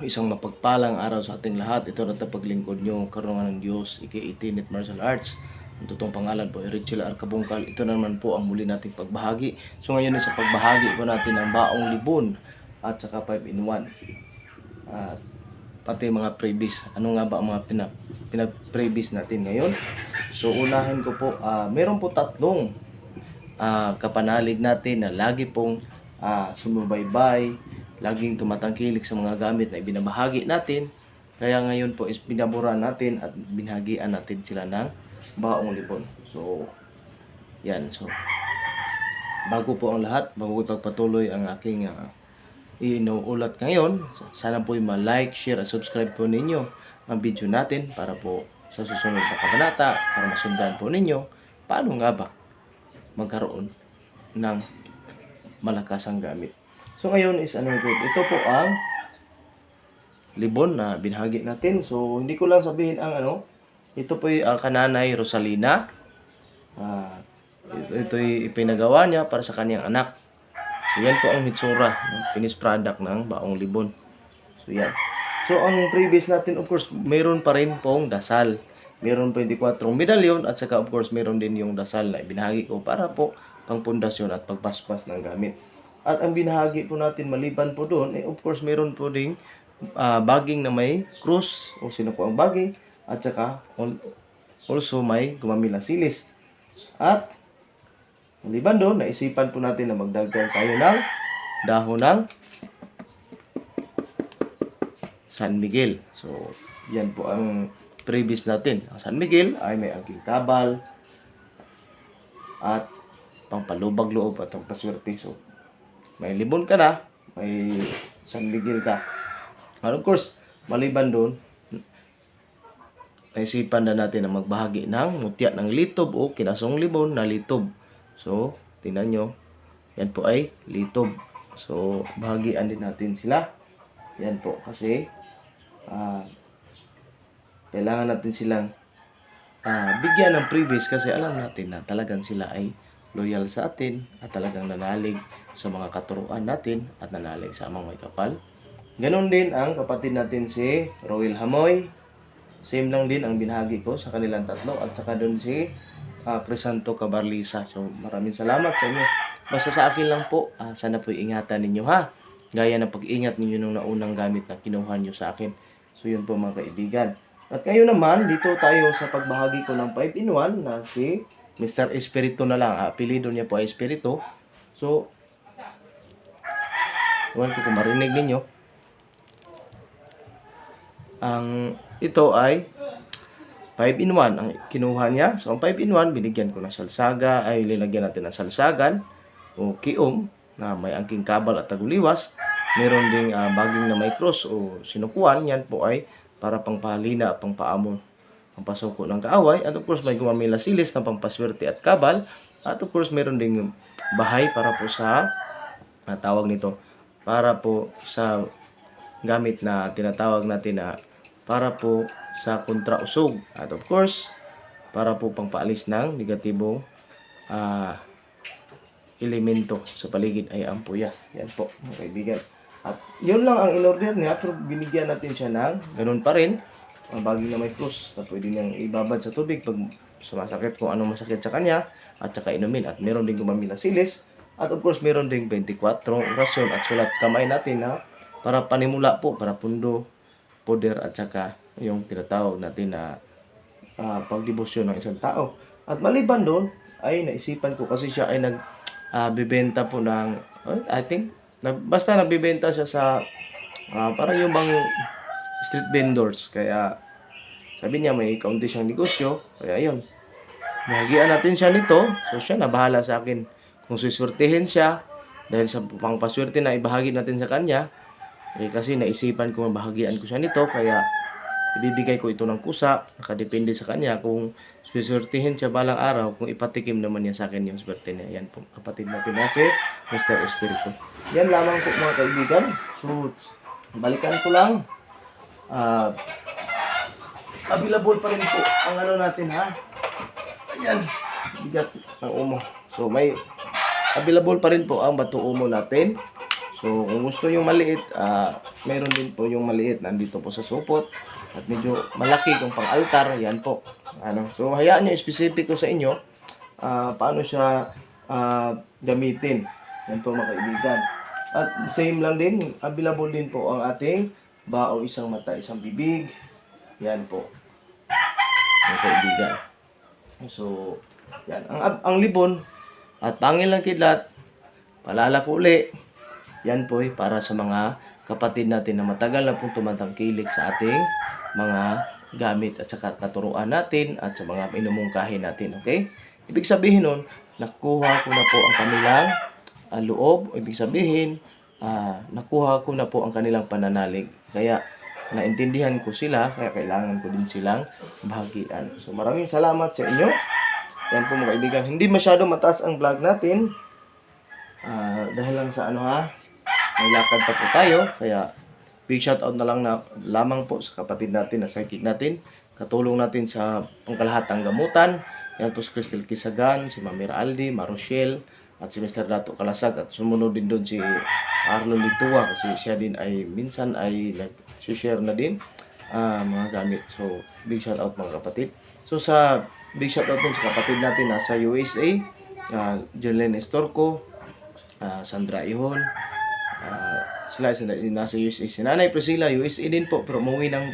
isang mapagpalang araw sa ating lahat. Ito na paglingkod nyo, karunungan ng Diyos, Ika-18 Martial Arts. Ang totoong pangalan po ay Richel Arcabungkal. Ito naman po ang muli nating pagbahagi. So ngayon sa pagbahagi po natin ng baong libon at saka 5-in-1. At pati mga freebies. Ano nga ba ang mga pinag-freebies natin ngayon? So unahin ko po, meron po tatlong kapanalig natin na lagi pong sumubaybay, laging tumatangkilik sa mga gamit na ibinabahagi natin. Kaya ngayon po is binabura natin at binahagian natin sila ng baong libon. So yan, so bago po ang lahat, bago ko ipagpatuloy ang aking inuulat ngayon, sana po ma-like, share at subscribe po ninyo ang video natin para po sa susunod na kabanata, para masundan po ninyo paano nga ba magkaroon ng malakasang gamit. So ngayon is ito po ang libon na binahagi natin. So hindi ko lang sabihin ang ito po yung kananay Rosalina. Ito yung ipinagawa niya para sa kanyang anak. So yan po ang hitsura ng finished product ng baong libon. So yan. So ang previous natin, of course, mayroon pa rin pong dasal. Meron 24 medalyon at saka of course meron din yung dasal na ibinahagi ko para po pang pundasyon at pagpaspas ng gamit. At ang binahagi po natin maliban po doon, of course meron po ding baging na may cross o sino po ang baging at saka also may gumamila silis. At maliban doon, naisipan po natin na magdagdag tayo ng dahon ng San Miguel. So yan po ang previous natin. Ang San Miguel ay may angking kabal at pangpalubag loob at pangpaswerte. So may libon ka na, may San Miguel ka. And of course, maliban doon, naisipan na natin na magbahagi ng mutya ng litob o kinasong libon na litob. So, tingnan nyo, yan po ay litob. So, bahagian din natin sila. Yan po, kasi kailangan natin silang bigyan ng previous kasi alam natin na talagang sila ay loyal sa atin at talagang nanalig sa mga katuruan natin at nanalig sa amang may kapal. Ganon din ang kapatid natin si Roel Hamoy. Same lang din ang binahagi ko sa kanilang tatlo at saka doon si Crisanto Cabarlisa. So maraming salamat sa inyo. Basta sa akin lang po, sana po ingatan ninyo ha. Gaya ng pag-ingat ninyo nung naunang gamit na kinuha nyo sa akin. So yun po mga kaibigan. At ngayon naman, dito tayo sa pagbahagi ko ng 5-in-1 na si Mr. Espiritu na lang. Apelido niya po ay Espiritu. So, iwan ko kung marinig ninyo. Ito ay 5-in-1 ang kinuha niya. So, ang 5-in-1, binigyan ko ng salsaga. Ay, linagyan natin ng salsagan o kiom na may angking kabal at taguliwas. Meron ding baging na may cross o sinukuan. Yan po ay para pangpahalina at pangpaamon ang pasuko ng kaaway. At of course, may gumamila silis na pampaswerte at kabal. At of course, meron ding bahay para po sa tawag nito. Para po sa gamit na tinatawag natin na para po sa kontrausog. At of course, para po pangpaalis ng negatibong elemento sa paligid ay ang puyas. Yan po, mga kaibigan. At yun lang ang in-order niya, pero binigyan natin siya ng ganun pa rin. Ang baging na may cross na pwede niyang ibabad sa tubig pag sumasakit kung anong masakit sa kanya at saka inumin. At meron din gumamila silis. At of course, meron din 24 orasyon at sulat kamay natin na para panimula po, para pundo, poder at saka yung tinatawag natin na pagdebosyon ng isang tao. At maliban doon, ay naisipan ko kasi siya ay nagbibenta po ng, I think, basta nagbibenta siya sa parang yung bang street vendors. Kaya sabi niya may kaunti siyang negosyo. Kaya yun, nahagian natin siya nito. So siya na bahala sa akin kung suswertihin siya dahil sa pangpaswerte na ibahagi natin sa kanya. Kasi naisipan ko mabahagian ko siya nito. Kaya ibibigay ko ito ng kusa. Nakadepende sa kanya kung suswertihin siya balang araw. Kung ipatikim naman niya sa akin yung swerte niya. Yan po kapatid natin na si Mr. Espiritu. Yan lamang po mga kaibigan. So balikan ko lang. Available pa rin po ang natin ha. Ayan, bigat ng umo. So may available pa rin po ang bato umo natin. So, kung gusto yung maliit, meron din po yung maliit nandito po sa supot. At medyo malaki kung pang altar, yan po. So, hayaan nyo, specific ko sa inyo, paano siya gamitin. Yan po mga kaibigan. At same lang din, available din po ang ating bao, isang mata, isang bibig. Yan po, mga kaibigan. So, yan. Ang libon at pangilang kidlat, paalala ko uli, yan po para sa mga kapatid natin na matagal na pong tumatangkilik sa ating mga gamit at saka katuruan natin at sa mga inumungkahi natin. Okay? Ibig sabihin nun, nakuha ko na po ang kanilang loob. Ibig sabihin, nakuha ko na po ang kanilang pananalig. Kaya, naintindihan ko sila, kaya kailangan ko din silang bahagian. So, maraming salamat sa inyo. Yan po mga kaibigan. Hindi masyado mataas ang vlog natin. Dahil lang sa may lakad pa po tayo. Kaya, big shoutout na lang lamang po sa kapatid natin, na psychic natin. Katulong natin sa pangkalahatang gamutan. Yan po si Crystal Kisagan, si Mamir Aldi, Marochelle, at si Mr. Dato Kalasag. At sumunod din doon si Arlon Litua kasi siya din ay minsan ay nag-share na din mga gamit. So, big shoutout mga kapatid. So, big shoutout din sa kapatid natin nasa USA, Jerlene Estorco, Sandra Ihon, sila nasa USA. Si Nanay Priscilla, USA din po, pero umuwi ng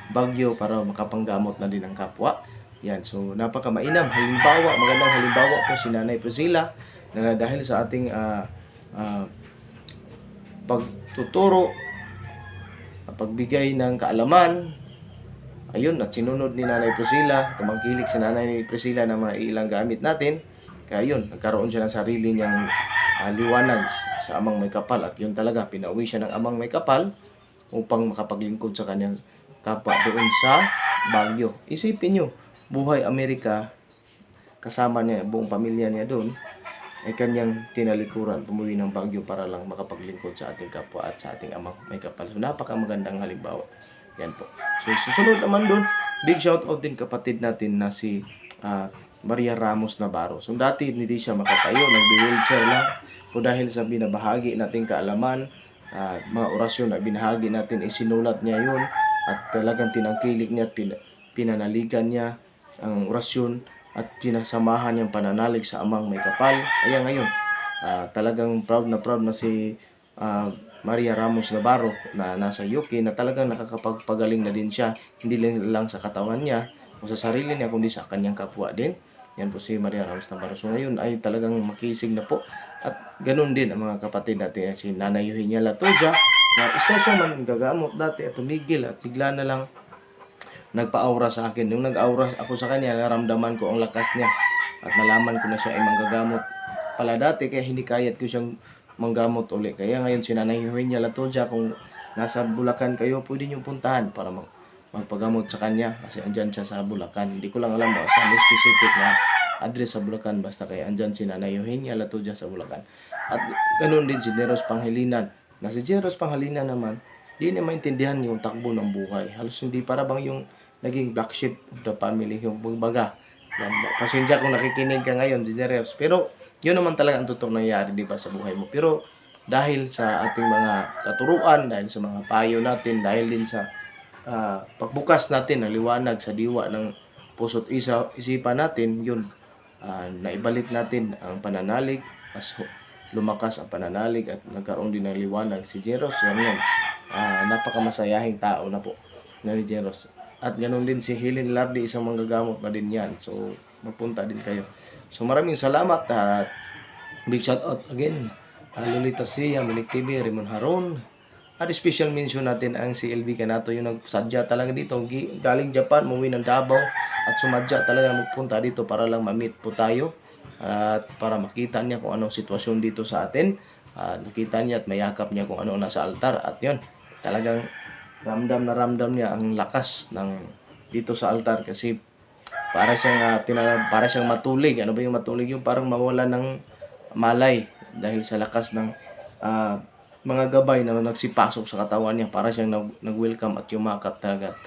Baguio para makapanggamot na din ng kapwa. Yan, so napakamainam. Magandang halimbawa po si Nanay Priscilla na dahil sa ating pagtuturo, pagbigay ng kaalaman, ayun, at sinunod ni Nanay Priscilla, tumangkilik si Nanay Priscilla ng mga ilang gamit natin. Kaya yun, nagkaroon siya ng sarili niyang liwanag sa amang may kapal. At yun talaga, pinauwi siya ng amang may kapal upang makapaglingkod sa kanyang kapwa doon sa Baguio. Isipin nyo, buhay Amerika, kasama niya, buong pamilya niya doon, ay kanyang tinalikuran, tumuwi ng Baguio para lang makapaglingkod sa ating kapwa at sa ating amang may kapal. So, napakamagandang halimbawa. Yan po. So, susunod naman doon, big shoutout din kapatid natin na si Maria Ramos Navarro. So, dati hindi siya makatayo, nagbi-wheelchair lang. So, dahil sa binabahagi nating kaalaman, mga orasyon na binahagi natin, isinulat niya yun at talagang tinangkilik niya at pinanaligan niya ang orasyon at pinasamahan niyang pananalig sa amang may kapal. Kaya ngayon, talagang proud na si Maria Ramos Navarro na nasa UK na talagang nakakapagpagaling na din siya, hindi lang sa katawan niya o sa sarili niya kundi sa kanyang kapwa din. Yan po si Maria Ramos Navarro. So ngayon ay talagang makisig na po. At ganun din ang mga kapatid natin, si Nanay Eugenia Latoja, na isa siya man gagamot dati at tumigil at bigla na lang nagpa-aura sa akin. Nung nag-aura ako sa kanya, naramdaman ko ang lakas niya at nalaman ko na siya ay manggagamot pala dati, kaya hindi kayat ko siyang manggamot uli. Kaya ngayon si Nanay Eugenia Latoja, kung nasa Bulacan kayo, pwede nyo puntahan para magpagamot sa kanya kasi andyan siya sa Bulacan. Hindi ko lang alam ba saan specific na address sa Bulacan, basta kaya andyan si Nanay Eugenia Latoja sa Bulacan. At ganun din si Jeros Panghalinan. Na si Jeros Panghalinan naman, di na maintindihan yung takbo ng buhay. Halos hindi, para bang yung naging black sheep of the family, yung baga. Pasensya kung nakikinig ka ngayon, si Jeros. Pero yun naman talaga ang totoong nangyayari, di ba, sa buhay mo. Pero dahil sa ating mga katuruan, dahil sa mga payo natin, dahil din sa pagbukas natin ng liwanag sa diwa ng puso't isipan natin, yun, naibalik natin ang pananalig, mas lumakas ang pananalig at nagkaroon din ng liwanag si Jeros. Yan. Napakamasayahing tao na po na ni Jeros. At ganoon din si Helen Lardi, isang manggagamot na din yan. So, magpunta din kayo. So, maraming salamat at big shout out again. Lolita Sia, Milik TV, Raymond Haron. At special mention natin ang si LB Canato, yung nagsadya talaga dito. Galing Japan, umuwi ng Davao at sumadya talaga magpunta dito para lang ma-meet po tayo. At para makita niya kung anong sitwasyon dito sa atin. Nakita niya at mayakap niya kung ano nasa altar. At yun, talagang ramdam niya ang lakas ng dito sa altar kasi para siyang matulig. Ano ba yung matulig? Yung parang mawala ng malay dahil sa lakas ng mga gabay na nagsipasok sa katawan niya. Para siyang nag-welcome at yumakap talaga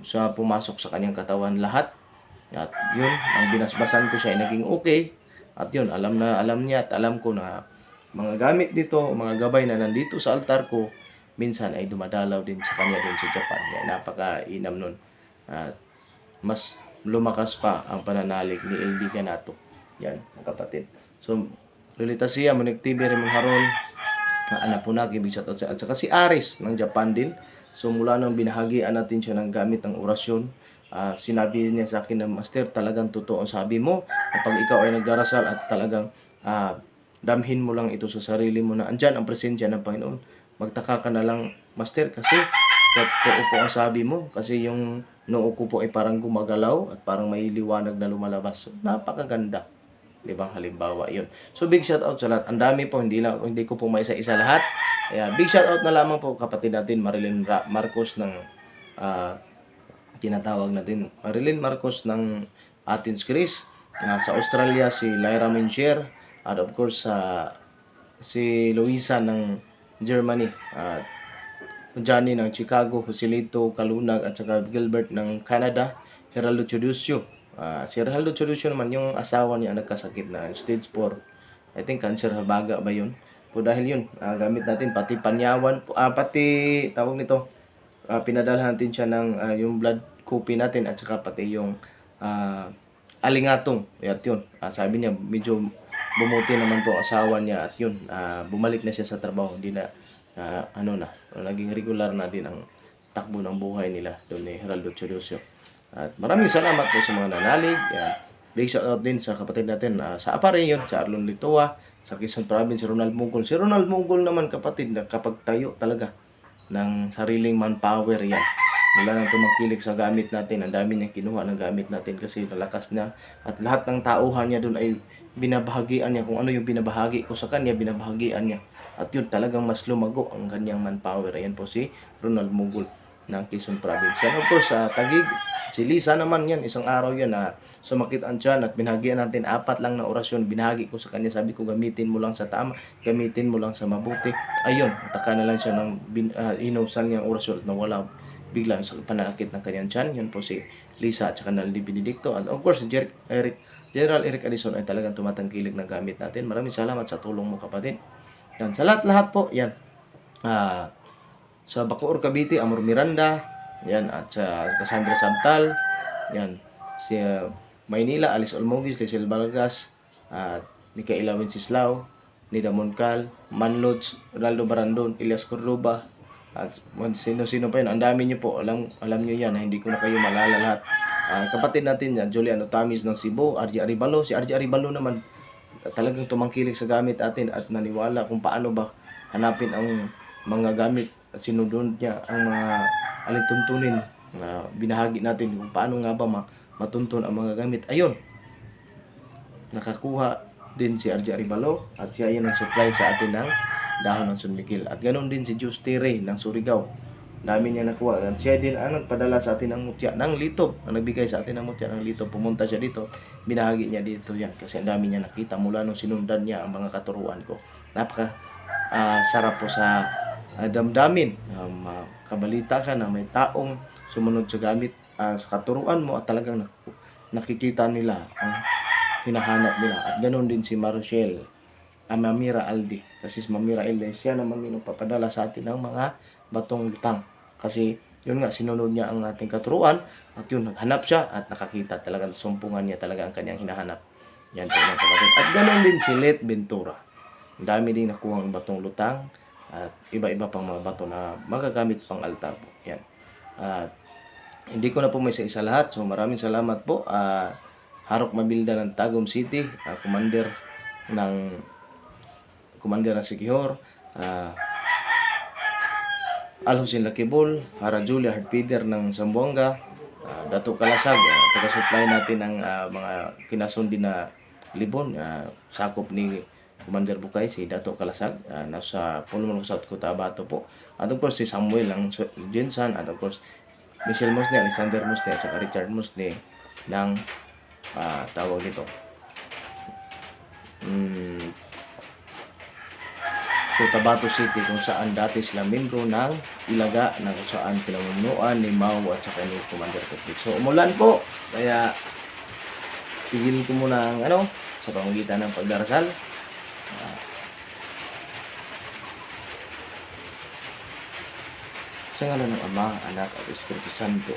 sa pumasok sa kanyang katawan lahat. At yun, ang binasbasan ko siya ay naging okay. At yun, alam niya at alam ko na mga gamit dito, mga gabay na nandito sa altar ko, minsan ay dumadalaw din sa kanya doon sa Japan. Yan, napaka-inam nun. At mas lumakas pa ang pananalig ni LB Ganato. Yan, mga kapatid. So, Lolita siya, manig TV rin mong haron. Anak po na, ibig shoutout siya. At saka si Aris ng Japan din. So, mula nang binahagian natin siya ng gamit ng orasyon, sinabi niya sa akin na, Master, talagang totoo ang sabi mo. Kapag ikaw ay nagdarasal at talagang damhin mo lang ito sa sarili mo na andyan ang presensya ng Panginoon. Magtaka ka na lang, Master, kasi totoo po ang sabi mo. Kasi yung noo ko po ay parang gumagalaw at parang may liwanag na lumalabas. So, napakaganda. Diba? Halimbawa, yun. So, big shout out sa lahat. Ang dami po, hindi ko po maisa-isa lahat. Kaya, big shout out na lamang po kapatid natin, Marilyn Marcos ng tinatawag natin, Marilyn Marcos ng Athens, Greece. Sa Australia, si Lyra Mencher. At of course, si Luisa ng Germany. Johnny ng Chicago, Joselito Kalunag, at saka Gilbert ng Canada. Geraldo Chodusio. Si Geraldo Chodusio naman, yung asawa niya nagkasakit na stage 4. I think cancer baga ba yun? Po dahil yun, gamit natin pati panyawan, pati tawag nito, pinadalhan natin siya ng yung blood copy natin at saka pati yung alingatong. At yun, sabi niya medyo bumuti naman po asawa niya at yun, bumalik na siya sa trabaho. Hindi na, naging regular na din ang takbo ng buhay nila doon ni Geraldo Chodusio. At maraming salamat po sa mga nanalig. Yan. Big shout out din sa kapatid natin sa Apare yun, sa Arlon Litua, sa Quezon Province, si Ronald Mugol. Si Ronald Mugol naman kapatid, kapag tayo talaga ng sariling manpower yan. Mula nang tumakilik sa gamit natin, ang dami niya kinuha ng gamit natin kasi nalakas niya. At lahat ng tauhan niya doon ay binabahagian niya. Kung ano yung binabahagi ko sa kanya, binabahagian niya. At yun talagang mas lumago ang kanyang manpower. Ayan po si Ronald Mugol ng Quezon Province. And of course, sa Taguig, si Lisa naman yan, isang araw yan na sumakit ang tiyan at binahagian natin 4 lang na orasyon. Binahagi ko sa kanya, sabi ko gamitin mo lang sa tama, gamitin mo lang sa mabuti. Ayun, taka na lang siya ng inusan niyang orasyon at nawala bigla sa pananakit ng kanyang tiyan. Yun po si Lisa at saka Naldi Benedicto. And of course, si General Eric Addison ay talagang tumatangkilik ng gamit natin. Maraming salamat sa tulong mo kapatid. Yan, sa lahat po, yan. Sa Bacoor, Cavite, Amor Miranda, yan, at sa Cassandra Sabtal, yan, si Maynila, Alice Olmogis, Lisel Vargas, at Micaela Wenceslao, Nida Moncal, Manlods, Ronaldo Barandon, Elias Cordoba, at sino-sino pa yun. Ang dami nyo po, alam nyo yan, hindi ko na kayo malala lahat. Kapatid natin yan, Julian Otamis ng Cebu, RJ Aribalo. Si RJ Aribalo naman, talagang tumangkilik sa gamit natin at naniwala kung paano ba hanapin ang mga gamit at sinunod niya ang mga alituntunin na binahagi natin kung paano nga ba matuntun ang mga gamit. Ayun, nakakuha din si RJ Aribalo at siya yung nag-supply sa atin ng dahon ng San Miguel. At ganoon din si Juice Tere ng Surigao. Dami niya nakuha. At siya din ang nagpadala sa atin ng mutya ng litob. Ang nagbigay sa atin ng mutya ng litob. Pumunta siya dito. Binahagi niya dito yan. Kasi ang dami niya nakita mula nung sinundan niya ang mga katuruan ko. Napaka sarap po sa damdamin. Kabalita ka na may taong sumunod sa gamit sa katuruan mo at talagang nakikita nila ang hinahanap nila. At ganoon din si Marochelle Mamira Aldi. Kasi si Mamira Aldi, siya naman yung papadala sa atin ng mga batong lutang. Kasi yun nga, sinunod niya ang ating katuruan at yun, naghanap siya at nakakita talaga, sumpungan niya talaga ang kanyang hinahanap. Yan po mga kapatid. At ganoon din si Let Ventura. Ang dami din nakuha ang batong lutang at iba-iba pang mga bato na magagamit pang altar po. Yan. At hindi ko na po may isa lahat. So maraming salamat po. Harok Mabilda ng Tagum City, commander ng Sikihor, Alhusin Lakibol, Hara Julia Hardfeeder ng Zamboanga, Dato Kalasag, taga-supply natin ng mga kinasundi na libon, sakop ni Commander Bukay, si Dato Kalasag, nasa Pulmon, South Cotabato po. At of course si Samuel ng Jensan, at of course Michelle Musne, Alexander Musne, at saka Richard Musne ng tawag nito Cotabato City, kung saan dati sila membro ng Ilaga na kung saan pinamumunuan ni Mau at saka ni Commander Petrik. So umulan po, kaya tigilin ko muna ang sa pamamagitan ng pagdarasal. Sa ngalan ng Ama, Anak at Espiritu Santo.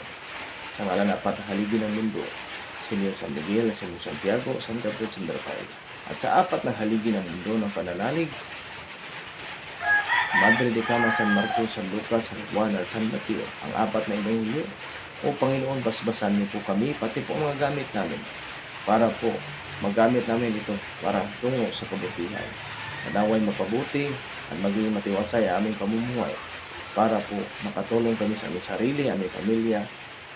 Sa ngalan ng apat na haligi ng mundo, Senyor San Miguel, Senyor Santiago, Santa Cruz, San Rafael. At sa apat na haligi ng mundo ng pananalig, Madre de Cama, San Marcos, San Lucas, San Juan at San Mateo, ang apat na ebanghelyo. O Panginoon, basbasan niyo po kami, pati po ang mga gamit namin, para po magamit namin ito para tungo sa kabutihan. Nadaway mapabuti at maging matiwasay ang aming pamumuhay para po makatulong kami sa aming sarili, aming pamilya,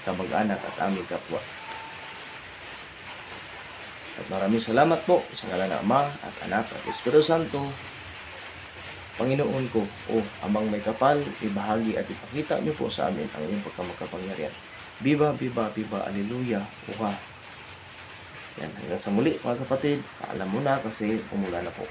kamag-anak at aming kapwa. At maraming salamat po sa ngalan ng Ama at Anak at Espiritu Santo. Panginoon ko, o Amang may kapal, ibahagi at ipakita niyo po sa amin ang inyong pagkamakapangyarihan. Viva, viva, viva, alleluia, uha. Yan, hanggang sa muli mga kapatid, paalam muna kasi umula na po.